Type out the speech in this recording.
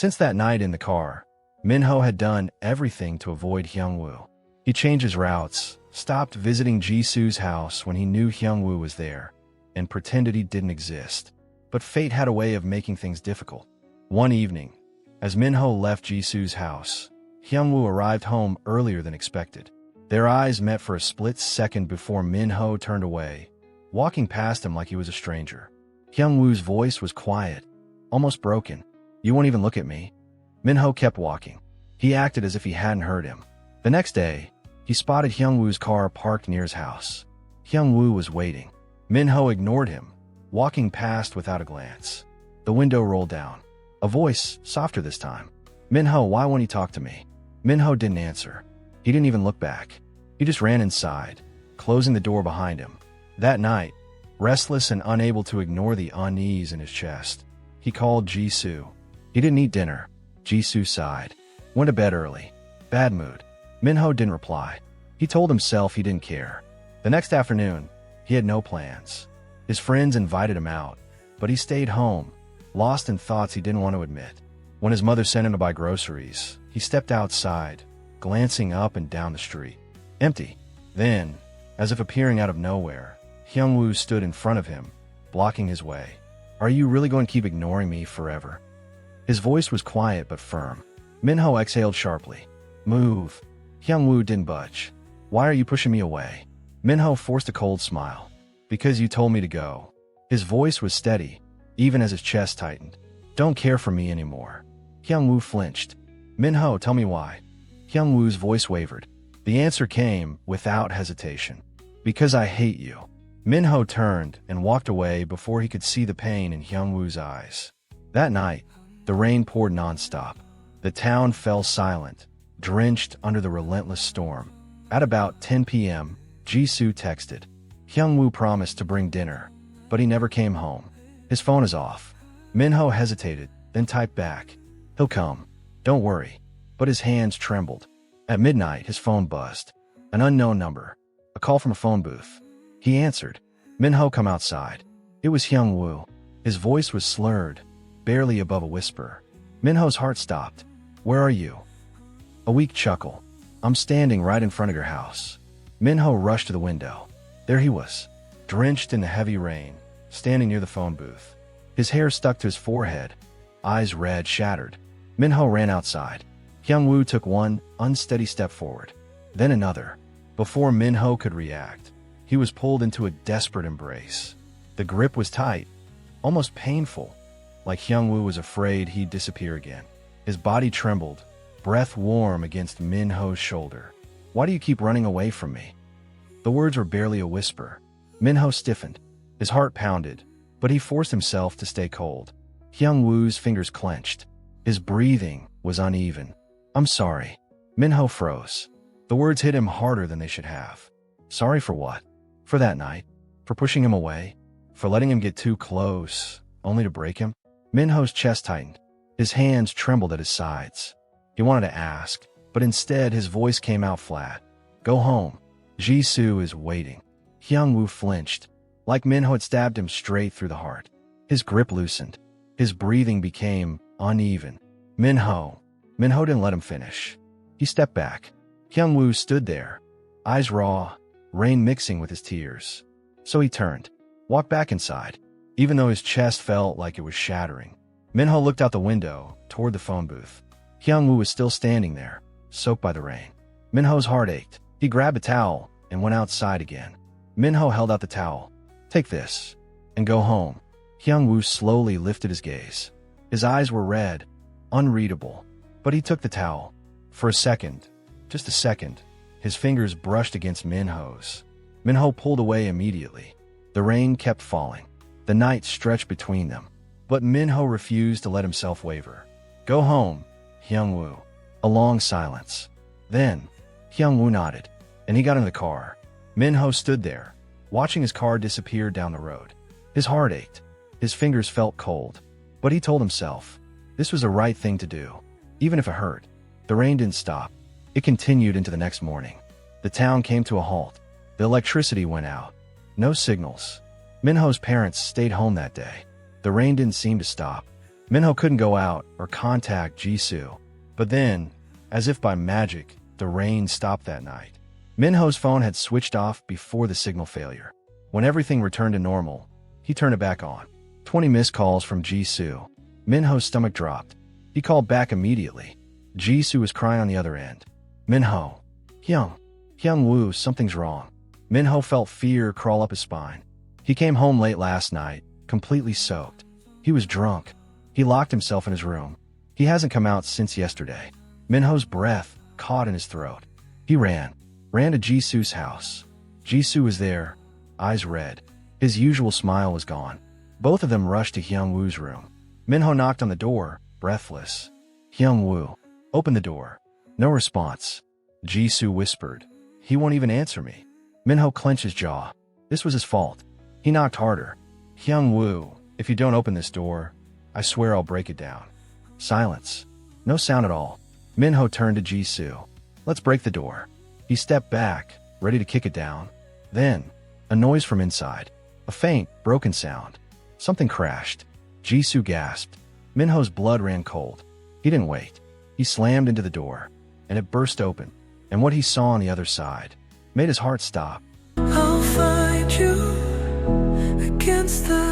Since that night in the car, Minho had done everything to avoid Hyungwoo. He changed his routes, stopped visiting Jisoo's house when he knew Hyungwoo was there, and pretended he didn't exist. But fate had a way of making things difficult. One evening, as Minho left Jisoo's house, Hyungwoo arrived home earlier than expected. Their eyes met for a split second before Minho turned away, walking past him like he was a stranger. Hyungwoo's voice was quiet, almost broken. "You won't even look at me?" Minho kept walking. He acted as if he hadn't heard him. The next day, he spotted Hyungwoo's car parked near his house. Hyungwoo was waiting. Minho ignored him, walking past without a glance. The window rolled down. A voice, softer this time. "Minho, why won't you talk to me?" Minho didn't answer. He didn't even look back. He just ran inside, closing the door behind him. That night, restless and unable to ignore the unease in his chest, he called Jisoo. He didn't eat dinner. Jisoo sighed. Went to bed early. Bad mood. Minho didn't reply. He told himself he didn't care. The next afternoon, he had no plans. His friends invited him out, but he stayed home, lost in thoughts he didn't want to admit. When his mother sent him to buy groceries, he stepped outside, glancing up and down the street. Empty. Then, as if appearing out of nowhere, Hyungwoo stood in front of him, blocking his way. "Are you really going to keep ignoring me forever?" His voice was quiet but firm. Minho exhaled sharply. "Move." Hyungwoo didn't budge. "Why are you pushing me away?" Minho forced a cold smile. "Because you told me to go." His voice was steady, even as his chest tightened. "Don't care for me anymore." Hyungwoo flinched. "Minho, tell me why." Hyungwoo's voice wavered. The answer came without hesitation. "Because I hate you." Minho turned and walked away before he could see the pain in Hyungwoo's eyes. That night, the rain poured nonstop. The town fell silent, drenched under the relentless storm. At about 10 p.m., Jisoo texted. Hyungwoo promised to bring dinner, but he never came home. "His phone is off." Minho hesitated, then typed back, "He'll come. Don't worry." But his hands trembled. At midnight, his phone buzzed. An unknown number. A call from a phone booth. He answered. "Minho, come outside." It was Hyungwoo. His voice was slurred, barely above a whisper. Minho's heart stopped. "Where are you?" A weak chuckle. "I'm standing right in front of your house." Minho rushed to the window. There he was, drenched in the heavy rain, standing near the phone booth. His hair stuck to his forehead, eyes red, shattered. Minho ran outside. Hyungwoo took one unsteady step forward, then another. Before Minho could react, he was pulled into a desperate embrace. The grip was tight, almost painful, like Hyungwoo was afraid he'd disappear again. His body trembled, breath warm against Minho's shoulder. "Why do you keep running away from me?" The words were barely a whisper. Minho stiffened. His heart pounded, but he forced himself to stay cold. Hyungwoo's fingers clenched. His breathing was uneven. "I'm sorry." Minho froze. The words hit him harder than they should have. Sorry for what? For that night? For pushing him away? For letting him get too close, only to break him? Minho's chest tightened. His hands trembled at his sides. He wanted to ask, but instead his voice came out flat. "Go home. Jisoo is waiting." Hyungwoo flinched, like Minho had stabbed him straight through the heart. His grip loosened. His breathing became uneven. Minho didn't let him finish. He stepped back. Hyungwoo stood there, eyes raw, rain mixing with his tears. So he turned, walked back inside, even though his chest felt like it was shattering. Minho looked out the window, toward the phone booth. Hyungwoo was still standing there, soaked by the rain. Minho's heart ached. He grabbed a towel and went outside again. Minho held out the towel. "Take this, and go home." Hyungwoo slowly lifted his gaze. His eyes were red, unreadable, but he took the towel. For a second, just a second, his fingers brushed against Minho's. Minho pulled away immediately. The rain kept falling. The night stretched between them. But Minho refused to let himself waver. "Go home, Hyungwoo." A long silence. Then, Hyungwoo nodded, and he got in the car. Minho stood there, watching his car disappear down the road. His heart ached. His fingers felt cold. But he told himself, this was the right thing to do, even if it hurt. The rain didn't stop. It continued into the next morning. The town came to a halt. The electricity went out. No signals. Minho's parents stayed home that day. The rain didn't seem to stop. Minho couldn't go out or contact Jisoo. But then, as if by magic, the rain stopped that night. Minho's phone had switched off before the signal failure. When everything returned to normal, he turned it back on. 20 missed calls from Jisoo. Minho's stomach dropped. He called back immediately. Jisoo was crying on the other end. Minho. Hyung-woo, something's wrong. Minho felt fear crawl up his spine. He came home late last night, completely soaked. He was drunk. He locked himself in his room. He hasn't come out since yesterday. Minho's breath caught in his throat. He ran to Jisoo's house. Jisoo was there, eyes red. His usual smile was gone. Both of them rushed to Hyung-woo's room. Minho knocked on the door, breathless. Hyung-woo, open the door. No response. Jisoo whispered. He won't even answer me. Minho clenched his jaw. This was his fault. He knocked harder. Hyung-woo, if you don't open this door, I swear I'll break it down. Silence. No sound at all. Minho turned to Jisoo. Let's break the door. He stepped back, ready to kick it down. Then, a noise from inside. A faint, broken sound. Something crashed. Jisoo gasped. Minho's blood ran cold. He didn't wait. He slammed into the door, and it burst open. And what he saw on the other side made his heart stop. I'll find you against the